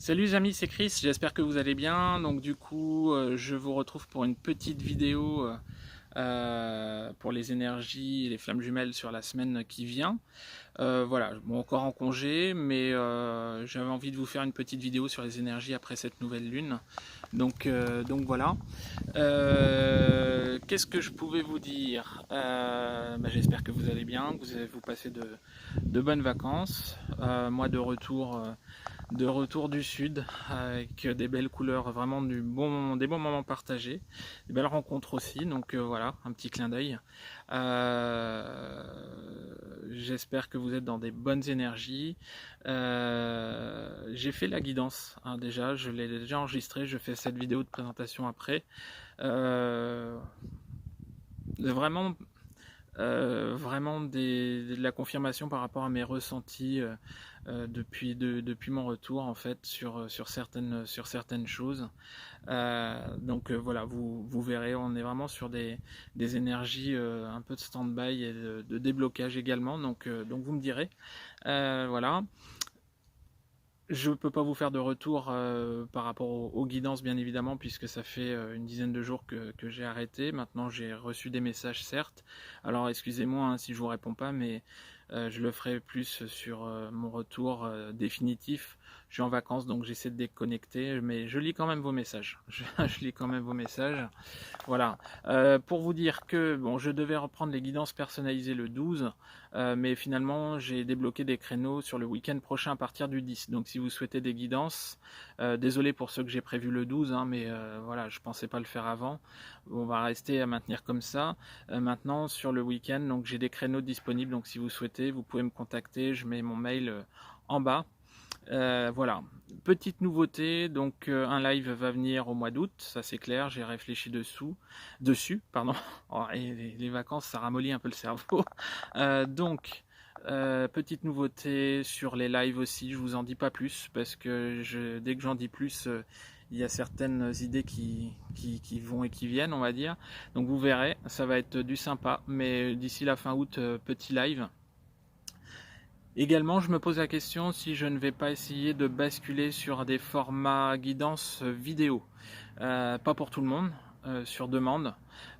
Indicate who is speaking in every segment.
Speaker 1: Salut les amis, c'est Chris, j'espère que vous allez bien. Donc du coup, je vous retrouve pour une petite vidéo pour les énergies et les flammes jumelles sur la semaine qui vient. Voilà, bon, encore en congé, mais j'avais envie de vous faire une petite vidéo sur les énergies après cette nouvelle lune. Donc voilà. Qu'est-ce que je pouvais vous dire? J'espère que vous allez bien, que vous passez de bonnes vacances. Moi de retour du sud avec des belles couleurs, vraiment des bons moments partagés, des belles rencontres aussi. Donc voilà, un petit clin d'œil. J'espère que vous êtes dans des bonnes énergies. J'ai fait la guidance déjà, je l'ai déjà enregistré, je fais cette vidéo de présentation après. Euh, vraiment de la confirmation par rapport à mes ressentis depuis mon retour en fait sur certaines choses. Voilà, vous verrez, on est vraiment sur des énergies un peu de stand-by et de déblocage également. Donc vous me direz. Voilà. Je ne peux pas vous faire de retour par rapport aux guidances, bien évidemment, puisque ça fait une dizaine de jours que j'ai arrêté. Maintenant, j'ai reçu des messages, certes. Alors, excusez-moi si je ne vous réponds pas, mais je le ferai plus sur mon retour définitif. Je suis en vacances, donc j'essaie de déconnecter, mais je lis quand même vos messages. Je lis quand même vos messages. Voilà. Pour vous dire que bon, je devais reprendre les guidances personnalisées le 12, mais finalement j'ai débloqué des créneaux sur le week-end prochain à partir du 10. Donc si vous souhaitez des guidances, désolé pour ceux que j'ai prévu le 12, mais voilà, je pensais pas le faire avant. On va rester à maintenir comme ça. Maintenant sur le week-end, donc j'ai des créneaux disponibles. Donc si vous souhaitez, vous pouvez me contacter. Je mets mon mail en bas. Voilà, petite nouveauté, donc un live va venir au mois d'août, ça c'est clair, j'ai réfléchi dessus, pardon. Oh, et les vacances, ça ramollit un peu le cerveau. Petite nouveauté sur les lives aussi, je vous en dis pas plus, parce que dès que j'en dis plus, il y a certaines idées qui vont et qui viennent, on va dire. Donc vous verrez, ça va être du sympa, mais d'ici la fin août, petit live. Également, je me pose la question si je ne vais pas essayer de basculer sur des formats guidance vidéo. Pas pour tout le monde, sur demande.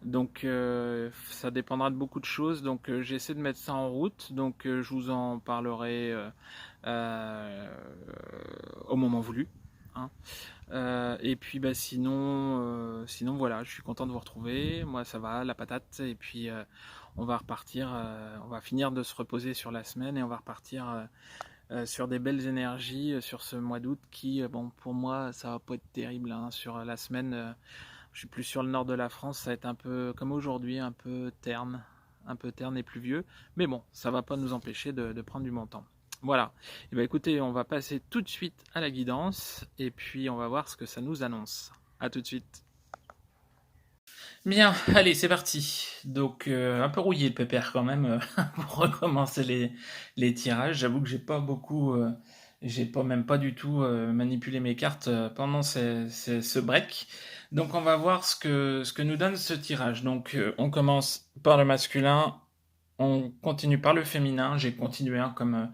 Speaker 1: Donc ça dépendra de beaucoup de choses. Donc j'essaie de mettre ça en route. Donc je vous en parlerai euh, au moment voulu, hein. Et puis sinon voilà, je suis content de vous retrouver. Moi ça va, la patate. Et puis on va repartir, on va finir de se reposer sur la semaine et on va repartir sur des belles énergies sur ce mois d'août qui, bon, pour moi, ça va pas être terrible, hein. Sur la semaine, je suis plus sur le nord de la France, ça va être un peu comme aujourd'hui, un peu terne et pluvieux. Mais bon, ça va pas nous empêcher de prendre du bon temps. Voilà. Et ben écoutez, on va passer tout de suite à la guidance et puis on va voir ce que ça nous annonce. À tout de suite. Bien, allez, c'est parti. Donc, un peu rouillé le pépère quand même pour recommencer les tirages. J'avoue que j'ai pas même pas du tout manipulé mes cartes pendant ce break. Donc, on va voir ce que nous donne ce tirage. Donc, on commence par le masculin, on continue par le féminin, j'ai continué comme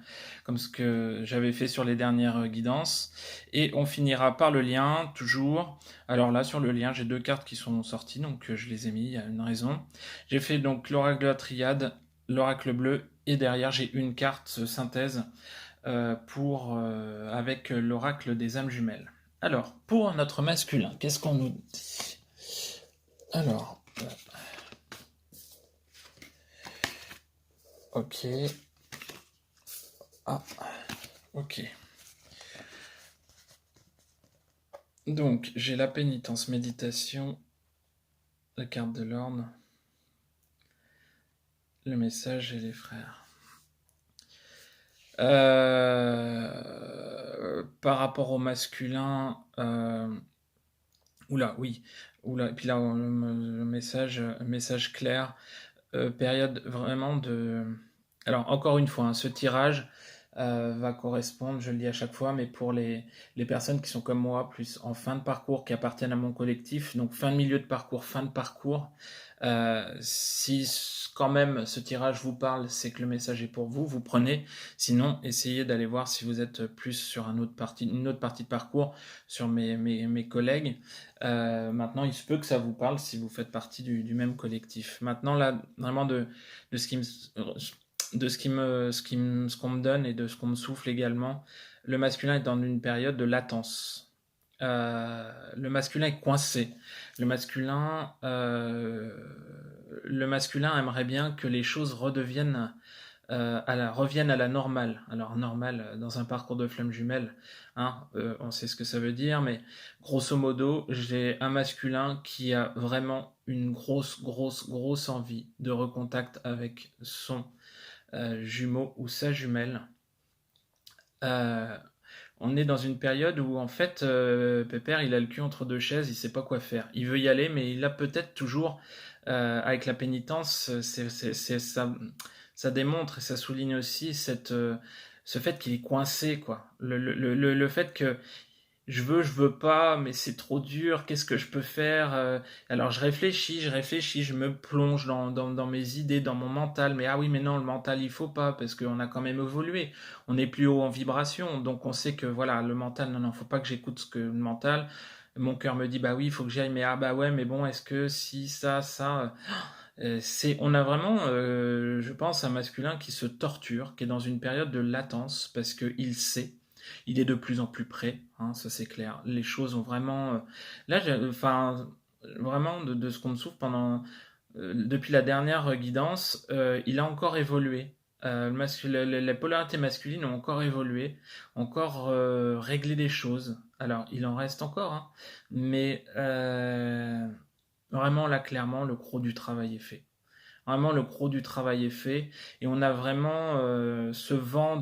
Speaker 1: ce que j'avais fait sur les dernières guidances, et on finira par le lien, toujours. Alors là, sur le lien, j'ai deux cartes qui sont sorties, donc je les ai mis, il y a une raison. J'ai fait donc l'oracle de la triade, l'oracle bleu, et derrière j'ai une carte synthèse avec l'oracle des âmes jumelles. Alors, pour notre masculin, qu'est-ce qu'on nous dit? Alors, ok. Ah, ok. Donc, j'ai la pénitence, méditation, la carte de l'ordre, le message et les frères. Par rapport au masculin, oula, oui, oula, et puis là, le message clair, période vraiment de. Alors, encore une fois, hein, ce tirage, va correspondre, je le dis à chaque fois, mais pour les personnes qui sont comme moi, plus en fin de parcours, qui appartiennent à mon collectif, donc fin de milieu de parcours, fin de parcours, si quand même ce tirage vous parle, c'est que le message est pour vous, vous prenez. Sinon, essayez d'aller voir si vous êtes plus sur une autre partie de parcours, sur mes collègues. Maintenant, il se peut que ça vous parle si vous faites partie du même collectif. Maintenant, là, vraiment de ce qui me, ce qu'on me donne et de ce qu'on me souffle également, le masculin est dans une période de latence. Le masculin est coincé. Le masculin, euh, le masculin aimerait bien que les choses reviennent à la normale. Alors normale dans un parcours de flamme jumelle, hein, on sait ce que ça veut dire, mais grosso modo, j'ai un masculin qui a vraiment une grosse envie de recontact avec son jumeau ou sa jumelle. Euh, on est dans une période où en fait Pépère il a le cul entre deux chaises, il sait pas quoi faire. Il veut y aller, mais il a peut-être toujours avec la pénitence, ça démontre et ça souligne aussi ce fait qu'il est coincé, quoi. Le fait que je veux pas, mais c'est trop dur, qu'est-ce que je peux faire? Alors je réfléchis, je me plonge dans mes idées, dans mon mental, mais ah oui, mais non, le mental, il faut pas, parce qu'on a quand même évolué, on est plus haut en vibration, donc on sait que voilà, le mental, non, non, faut pas que j'écoute ce que le mental, mon cœur me dit, bah oui, il faut que j'y aille, mais ah bah ouais, mais bon, est-ce que si, ça, on a vraiment, je pense, un masculin qui se torture, qui est dans une période de latence, parce qu'il sait. Il est de plus en plus près, hein, ça c'est clair. Les choses ont vraiment. Là, enfin, vraiment, de ce qu'on me souffle depuis la dernière guidance, il a encore évolué. Les polarités masculines ont encore évolué, encore réglé des choses. Alors, il en reste encore, hein, mais vraiment, là, clairement, le gros du travail est fait. Vraiment, le gros du travail est fait. Et on a vraiment ce vent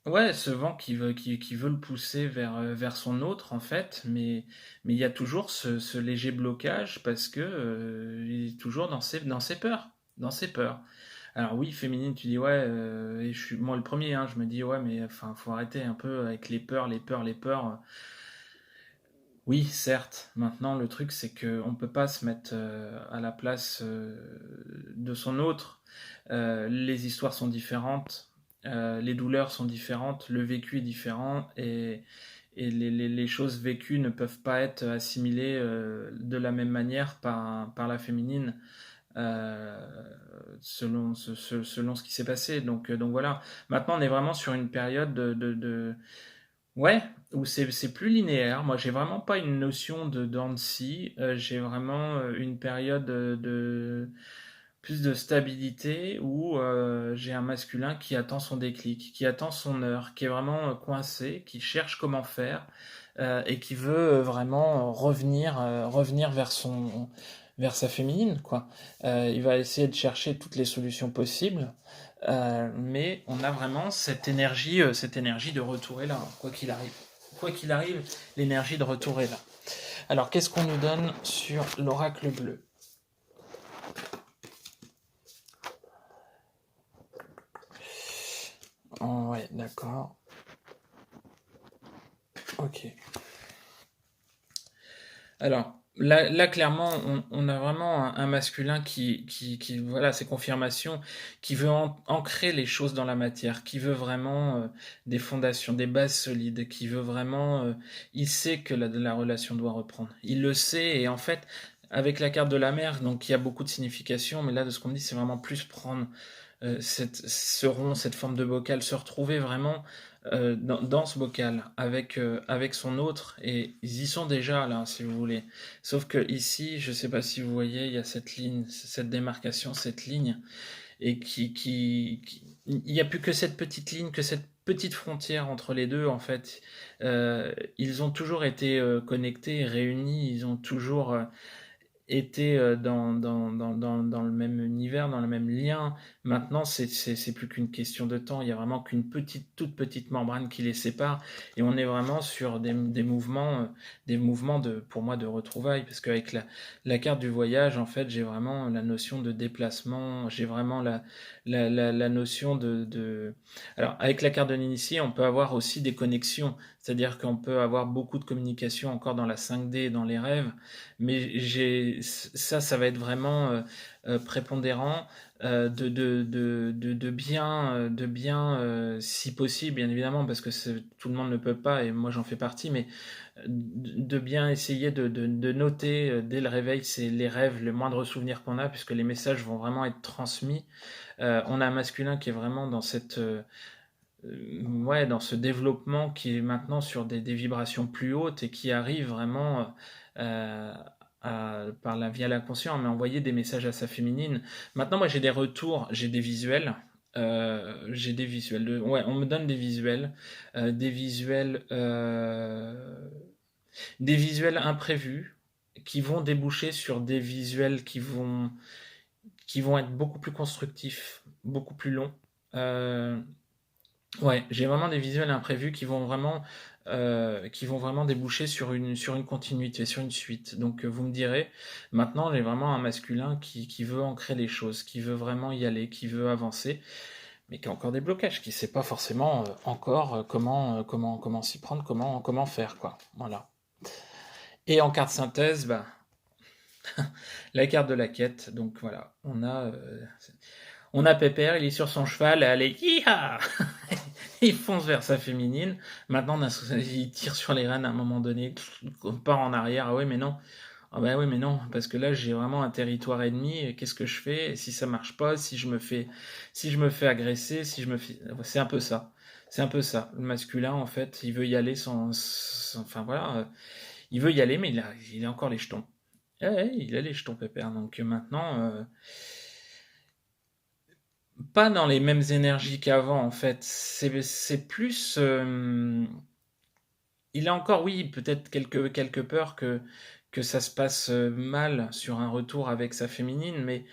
Speaker 1: Ouais, ce vent qui veut le pousser vers son autre, en fait. Mais il y a toujours ce léger blocage parce que il est toujours dans ses peurs. Dans ses peurs. Alors oui, féminine, tu dis ouais, et je suis moi le premier, hein, je me dis ouais, mais enfin, faut arrêter un peu avec les peurs, les peurs, les peurs. Oui, certes. Maintenant, le truc, c'est que on peut pas se mettre à la place de son autre. Les histoires sont différentes, les douleurs sont différentes, le vécu est différent et les choses vécues ne peuvent pas être assimilées de la même manière par la féminine euh, selon ce qui s'est passé. Donc voilà. Maintenant, on est vraiment sur une période ouais, où c'est plus linéaire. Moi, j'ai vraiment pas une notion de dents de scie. J'ai vraiment une période plus de stabilité où j'ai un masculin qui attend son déclic, qui attend son heure, qui est vraiment coincé, qui cherche comment faire et qui veut vraiment revenir vers sa féminine, quoi. Il va essayer de chercher toutes les solutions possibles. Mais on a vraiment cette énergie de retour est là, quoi qu'il arrive. Quoi qu'il arrive, l'énergie de retour est là. Alors, qu'est-ce qu'on nous donne sur l'oracle bleu? Oh, ouais, d'accord. Ok. Alors, là clairement, on a vraiment un masculin voilà, ces confirmations, qui veut ancrer les choses dans la matière, qui veut vraiment des fondations, des bases solides, qui veut vraiment, il sait que la relation doit reprendre. Il le sait, et en fait, avec la carte de la mer, donc il y a beaucoup de significations, mais là, de ce qu'on me dit, c'est vraiment plus prendre ce rond, cette forme de bocal, se retrouver vraiment dans ce bocal avec son autre, et ils y sont déjà là, si vous voulez. Sauf que ici, je sais pas si vous voyez, il y a cette ligne, cette démarcation, cette ligne, et il n'y a plus que cette petite ligne, que cette petite frontière entre les deux, en fait. Ils ont toujours été connectés, réunis, ils ont toujours étaient dans le même univers, dans le même lien. Maintenant, c'est plus qu'une question de temps. Il y a vraiment qu'une toute petite membrane qui les sépare, et on est vraiment sur des mouvements pour moi, de retrouvailles, parce qu'avec la carte du voyage, en fait, j'ai vraiment la notion de déplacement, j'ai vraiment la notion Alors, avec la carte de l'initié, on peut avoir aussi des connexions, c'est-à-dire qu'on peut avoir beaucoup de communication encore dans la 5D, dans les rêves, mais ça va être vraiment prépondérant, de bien, si possible, bien évidemment, parce que tout le monde ne peut pas, et moi j'en fais partie, mais de bien essayer de noter dès le réveil, c'est les rêves, les moindres souvenirs qu'on a, puisque les messages vont vraiment être transmis. On a un masculin qui est vraiment ouais, dans ce développement, qui est maintenant sur des vibrations plus hautes, et qui arrive vraiment euh, via l'inconscient, mais envoyer des messages à sa féminine. Maintenant, moi, j'ai des retours, j'ai des visuels. J'ai des visuels. Ouais, on me donne euh, des visuels, euh, des visuels imprévus, qui vont déboucher sur des visuels qui vont être beaucoup plus constructifs, beaucoup plus longs. Euh, Ouais, j'ai vraiment des visuels imprévus qui vont vraiment déboucher sur une continuité, sur une suite. Donc, vous me direz, maintenant j'ai vraiment un masculin qui veut ancrer les choses, qui veut vraiment y aller, qui veut avancer, mais qui a encore des blocages, qui sait pas forcément encore comment s'y prendre, comment faire, quoi. Voilà. Et en carte synthèse, bah, la carte de la quête. Donc voilà, on a Pépère, il est sur son cheval, allez, hi-ha. Il fonce vers sa féminine. Maintenant, il tire sur les rênes à un moment donné, on part en arrière. Ah ouais, mais non. Ah bah oui, mais non, parce que là, j'ai vraiment un territoire ennemi. Et qu'est-ce que je fais si ça marche pas, si je me fais agresser, si je me fais, c'est un peu ça. C'est un peu ça. Le masculin, en fait, il veut y aller enfin voilà, il veut y aller, mais il a encore les jetons. Ouais, il a les jetons, Pépère. Donc maintenant, pas dans les mêmes énergies qu'avant, en fait. C'est plus. Il a encore, oui, peut-être quelques peurs que ça se passe mal sur un retour avec sa féminine, mais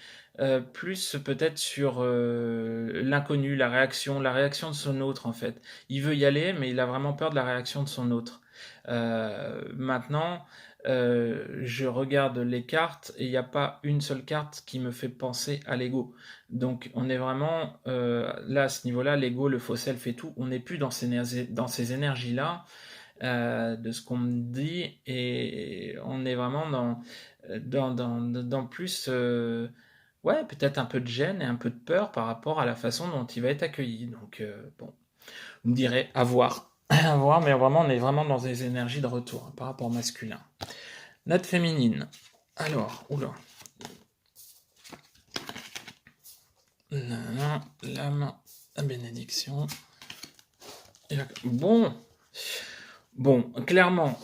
Speaker 1: plus peut-être sur l'inconnu, la réaction de son autre, en fait. Il veut y aller, mais il a vraiment peur de la réaction de son autre. Maintenant, je regarde les cartes, et il n'y a pas une seule carte qui me fait penser à l'ego. Donc on est vraiment là, à ce niveau-là, l'ego, le faux self et tout, on n'est plus dans ces énergies-là, de ce qu'on me dit, et on est vraiment dans plus, ouais, peut-être un peu de gêne et un peu de peur par rapport à la façon dont il va être accueilli. Donc, bon, vous me direz, à voir. À voir, mais vraiment, on est vraiment dans des énergies de retour, hein, par rapport au masculin. Note féminine. Alors, oula. L'âme, la bénédiction. Bon, bon, clairement,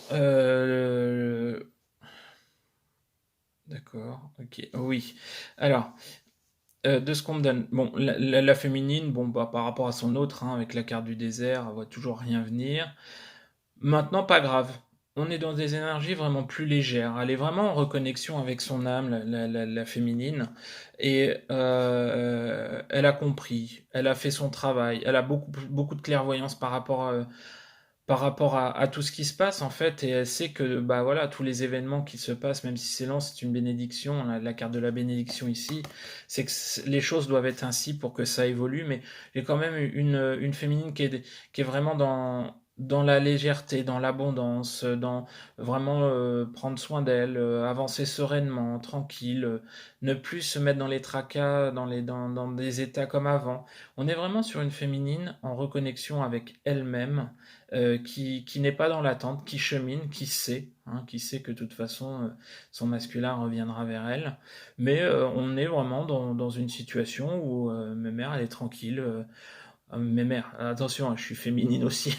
Speaker 1: d'accord, ok, oui. Alors, de ce qu'on me donne, bon, la féminine, bon, bah, par rapport à son autre, hein, avec la carte du désert, elle voit toujours rien venir. Maintenant, pas grave. On est dans des énergies vraiment plus légères. Elle est vraiment en reconnexion avec son âme, la féminine. Et elle a compris. Elle a fait son travail. Elle a beaucoup de clairvoyance par rapport à tout ce qui se passe, en fait, et elle sait que bah voilà, tous les événements qui se passent, même si c'est lent, c'est une bénédiction. La carte de la bénédiction ici, c'est que les choses doivent être ainsi pour que ça évolue, mais j'ai quand même une féminine qui est vraiment dans la légèreté, dans l'abondance, dans vraiment prendre soin d'elle, avancer sereinement, tranquille, ne plus se mettre dans les tracas, dans des états comme avant. On est vraiment sur une féminine en reconnexion avec elle-même, qui n'est pas dans l'attente, qui chemine, qui sait que de toute façon son masculin reviendra vers elle. Mais on est vraiment dans une situation où ma mère, elle est tranquille. Mes mères, attention, hein, je suis féminine aussi,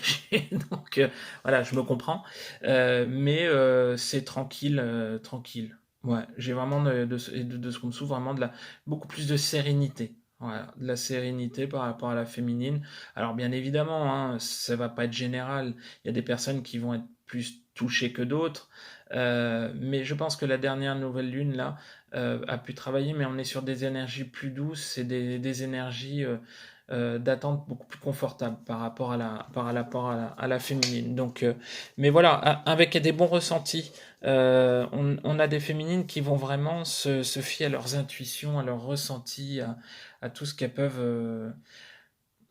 Speaker 1: donc voilà, je me comprends. Mais c'est tranquille, tranquille. Ouais, j'ai vraiment de ce qu'on me souffre, vraiment beaucoup plus de sérénité. Voilà, de la sérénité par rapport à la féminine. Alors bien évidemment, hein, ça va pas être général. Il y a des personnes qui vont être plus touchés que d'autres. Mais je pense que la dernière nouvelle lune, là, a pu travailler, mais on est sur des énergies plus douces et des énergies d'attente beaucoup plus confortables par rapport à la féminine. Donc, mais voilà, avec des bons ressentis, on a des féminines qui vont vraiment se fier à leurs intuitions, à leurs ressentis, à tout ce qu'elles peuvent,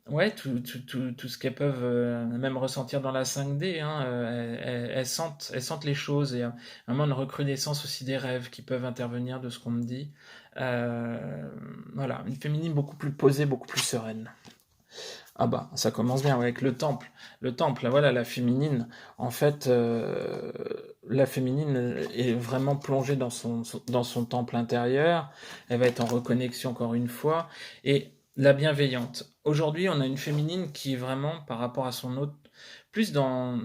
Speaker 1: ouais, tout ce qu'elles peuvent même ressentir dans la 5D, hein, elles sentent les choses et vraiment une recrudescence aussi des rêves qui peuvent intervenir de ce qu'on me dit. Voilà, une féminine beaucoup plus posée, beaucoup plus sereine. Ah bah, ça commence bien avec le temple. Le temple, là, voilà, la féminine. En fait, la féminine est vraiment plongée dans son temple intérieur. Elle va être en reconnexion encore une fois. Et la bienveillante. Aujourd'hui, on a une féminine qui est vraiment, par rapport à son autre, plus dans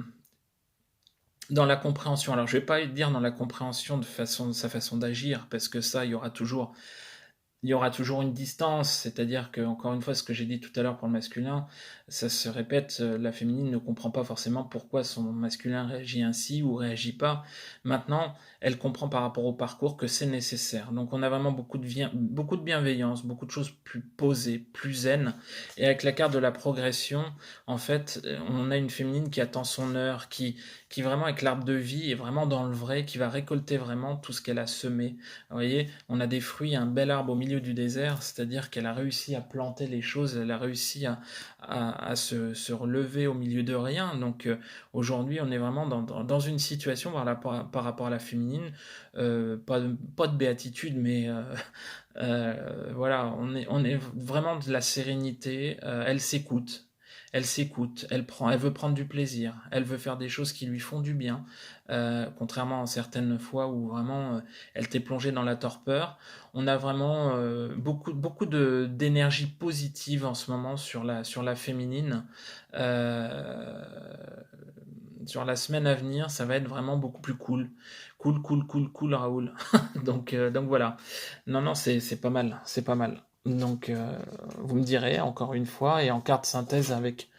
Speaker 1: la compréhension. Alors, je vais pas dire dans la compréhension de sa façon d'agir, parce que ça, il y aura toujours une distance, c'est-à-dire que, encore une fois, ce que j'ai dit tout à l'heure pour le masculin, ça se répète, la féminine ne comprend pas forcément pourquoi son masculin réagit ainsi ou réagit pas. Maintenant, elle comprend par rapport au parcours que c'est nécessaire. Donc on a vraiment beaucoup de bienveillance, beaucoup de choses plus posées, plus zen. Et avec la carte de la progression, en fait, on a une féminine qui attend son heure, qui vraiment avec l'arbre de vie est vraiment dans le vrai, qui va récolter vraiment tout ce qu'elle a semé. Vous voyez, on a des fruits, un bel arbre au milieu du désert, c'est-à-dire qu'elle a réussi à planter les choses, elle a réussi à se relever au milieu de rien. Donc aujourd'hui, on est vraiment dans une situation par rapport à la féminine, pas de béatitude, mais voilà, on est vraiment de la sérénité, elle s'écoute. Elle s'écoute, elle veut prendre du plaisir, elle veut faire des choses qui lui font du bien, contrairement à certaines fois où vraiment elle t'est plongée dans la torpeur. On a vraiment beaucoup d'énergie positive en ce moment sur la féminine. Euh, sur la semaine à venir, ça va être vraiment beaucoup plus cool. Cool, cool, cool, cool, Raoul. Donc voilà. Non, non, c'est pas mal, c'est pas mal. Donc, vous me direz, encore une fois, et en carte synthèse avec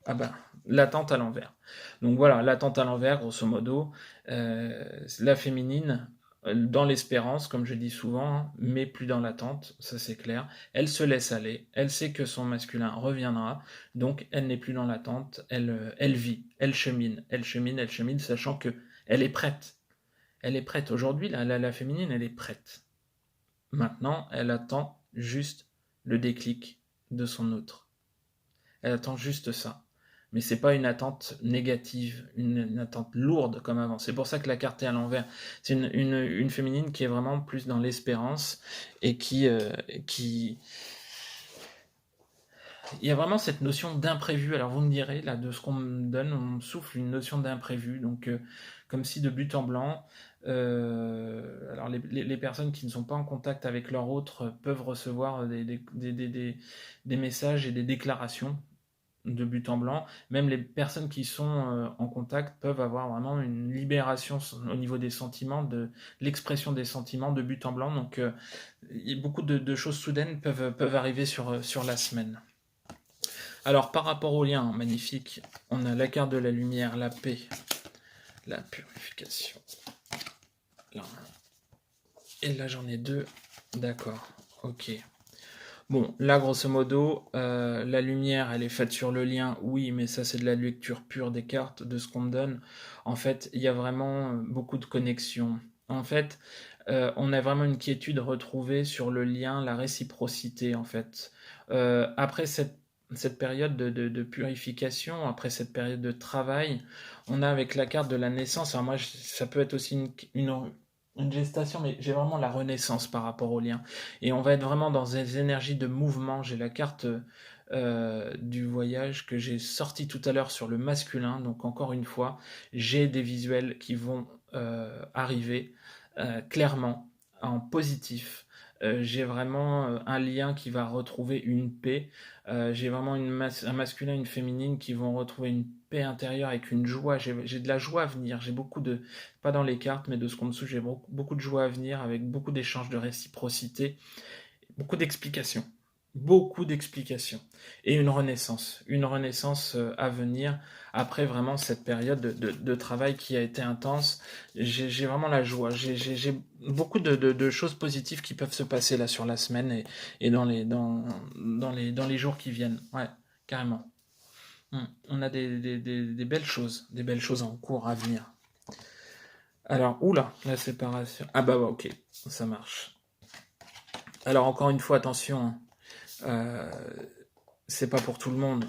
Speaker 1: ah ben, l'attente à l'envers. Donc voilà, l'attente à l'envers, grosso modo, la féminine, dans l'espérance, comme je dis souvent, hein, mais plus dans l'attente, ça c'est clair. Elle se laisse aller, elle sait que son masculin reviendra, donc elle n'est plus dans l'attente, elle vit, elle chemine, elle chemine, elle chemine, sachant que elle est prête. Elle est prête. Aujourd'hui, la féminine, elle est prête. Maintenant, elle attend juste le déclic de son autre. Elle attend juste ça. Mais c'est pas une attente négative, une attente lourde comme avant. C'est pour ça que la carte est à l'envers. C'est une féminine qui est vraiment plus dans l'espérance et qui... Il y a vraiment cette notion d'imprévu. Alors vous me direz, là, de ce qu'on me donne, on me souffle une notion d'imprévu. Donc, comme si de but en blanc, alors les personnes qui ne sont pas en contact avec leur autre peuvent recevoir des messages et des déclarations de but en blanc. Même les personnes qui sont en contact peuvent avoir vraiment une libération au niveau des sentiments, de l'expression des sentiments de but en blanc. Donc beaucoup de choses soudaines peuvent arriver sur la semaine. Alors par rapport au lien magnifique, on a la carte de la lumière, la paix, la purification. Là. Et là j'en ai deux. D'accord, ok. Bon, là, grosso modo, la lumière, elle est faite sur le lien, oui, mais ça, c'est de la lecture pure des cartes, de ce qu'on me donne. En fait, il y a vraiment beaucoup de connexions. En fait, on a vraiment une quiétude retrouvée sur le lien, la réciprocité, en fait. Après cette période de purification, après cette période de travail, on a avec la carte de la naissance, alors moi, ça peut être aussi une gestation, mais j'ai vraiment la renaissance par rapport au lien. Et on va être vraiment dans des énergies de mouvement. J'ai la carte du voyage que j'ai sorti tout à l'heure sur le masculin. Donc encore une fois, j'ai des visuels qui vont arriver clairement en positif. J'ai vraiment un lien qui va retrouver une paix. J'ai vraiment un masculin, une féminine qui vont retrouver une paix intérieure avec une joie. J'ai de la joie à venir. J'ai beaucoup de, pas dans les cartes, mais de ce qu'on me souffle, j'ai beaucoup de joie à venir avec beaucoup d'échanges de réciprocité, beaucoup d'explications. beaucoup d'explications et une renaissance à venir après vraiment cette période de travail qui a été intense. J'ai vraiment la joie, j'ai beaucoup de choses positives qui peuvent se passer là sur la semaine et dans les jours qui viennent. Ouais, carrément. On a des belles choses en cours à venir. Alors, oula, la séparation. Ah bah ouais, ok, ça marche. Alors encore une fois, attention, hein. Euh, c'est pas pour tout le monde.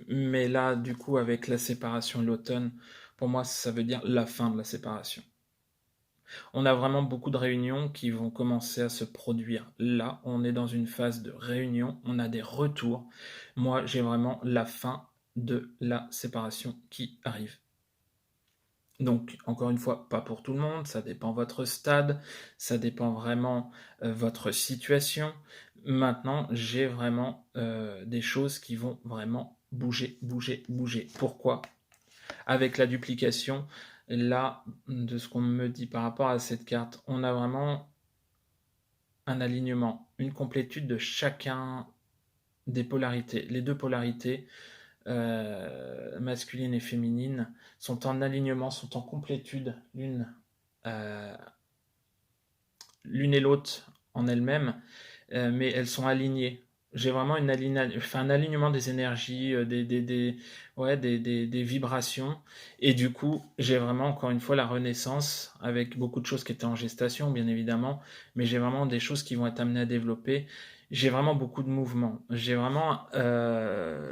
Speaker 1: Mais là, du coup, avec la séparation de l'automne, pour moi, ça veut dire la fin de la séparation. On a vraiment beaucoup de réunions qui vont commencer à se produire. Là, on est dans une phase de réunion, on a des retours. Moi, j'ai vraiment la fin de la séparation qui arrive. Donc, encore une fois, pas pour tout le monde, ça dépend votre stade, ça dépend vraiment votre situation. Maintenant, j'ai vraiment des choses qui vont vraiment bouger, bouger, bouger. Pourquoi? Avec la duplication, là, de ce qu'on me dit par rapport à cette carte, on a vraiment un alignement, une complétude de chacun des polarités. Les deux polarités, masculine et féminine, sont en alignement, sont en complétude euh, l'une et l'autre en elles-mêmes, mais elles sont alignées. J'ai vraiment un alignement des énergies, ouais, des vibrations. Et du coup, j'ai vraiment, encore une fois, la renaissance avec beaucoup de choses qui étaient en gestation, bien évidemment, mais j'ai vraiment des choses qui vont être amenées à développer. J'ai vraiment beaucoup de mouvements. J'ai vraiment,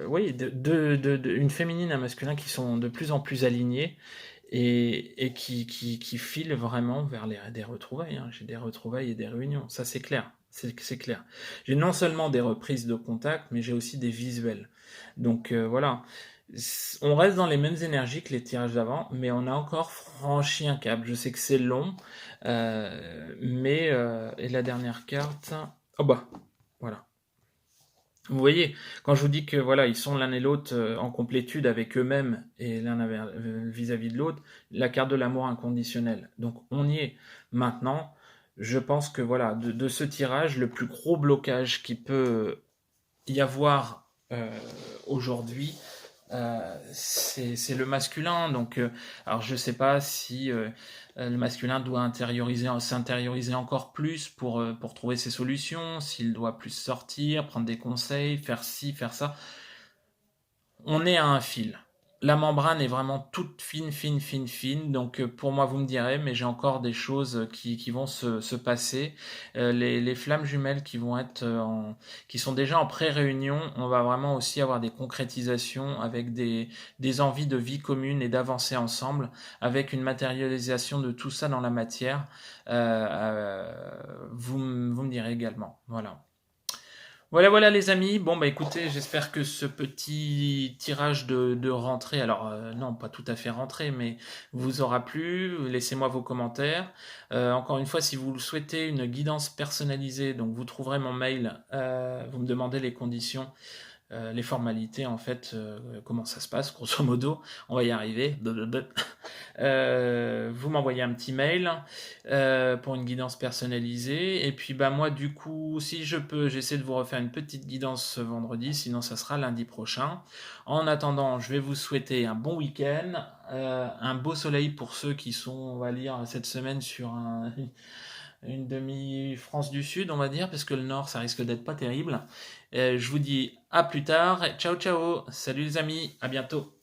Speaker 1: oui, une féminine et un masculin qui sont de plus en plus alignés et qui filent vraiment vers des retrouvailles. Hein. J'ai des retrouvailles et des réunions, ça c'est clair. C'est clair. J'ai non seulement des reprises de contact, mais j'ai aussi des visuels. Donc voilà, on reste dans les mêmes énergies que les tirages d'avant, mais on a encore franchi un cap. Je sais que c'est long, mais et la dernière carte, oh bah voilà. Vous voyez, quand je vous dis que voilà, ils sont l'un et l'autre en complétude avec eux-mêmes et l'un vis-à-vis de l'autre, la carte de l'amour inconditionnel. Donc on y est. Maintenant, je pense que voilà, de ce tirage, le plus gros blocage qui peut y avoir aujourd'hui, c'est le masculin. Donc, alors je sais pas si le masculin doit s'intérioriser encore plus pour trouver ses solutions, s'il doit plus sortir, prendre des conseils, faire ci, faire ça. On est à un fil. La membrane est vraiment toute fine, fine, fine, fine. Donc pour moi, vous me direz, mais j'ai encore des choses qui vont se passer. Les flammes jumelles qui sont déjà en pré-réunion, on va vraiment aussi avoir des concrétisations avec des envies de vie commune et d'avancer ensemble, avec une matérialisation de tout ça dans la matière. Vous me direz également. Voilà. Voilà, voilà les amis. Bon, bah écoutez, j'espère que ce petit tirage de rentrée, alors non, pas tout à fait rentrée, mais vous aura plu. Laissez-moi vos commentaires. Encore une fois, si vous souhaitez une guidance personnalisée, donc vous trouverez mon mail, vous me demandez les conditions les formalités en fait, comment ça se passe, grosso modo, on va y arriver. Vous m'envoyez un petit mail pour une guidance personnalisée, et puis bah moi du coup, si je peux, j'essaie de vous refaire une petite guidance ce vendredi, sinon ça sera lundi prochain. En attendant, je vais vous souhaiter un bon week-end, un beau soleil pour ceux qui sont, on va lire, cette semaine sur une demi-France du Sud, on va dire, parce que le Nord, ça risque d'être pas terrible. Je vous dis à plus tard. Ciao, ciao. Salut les amis. À bientôt.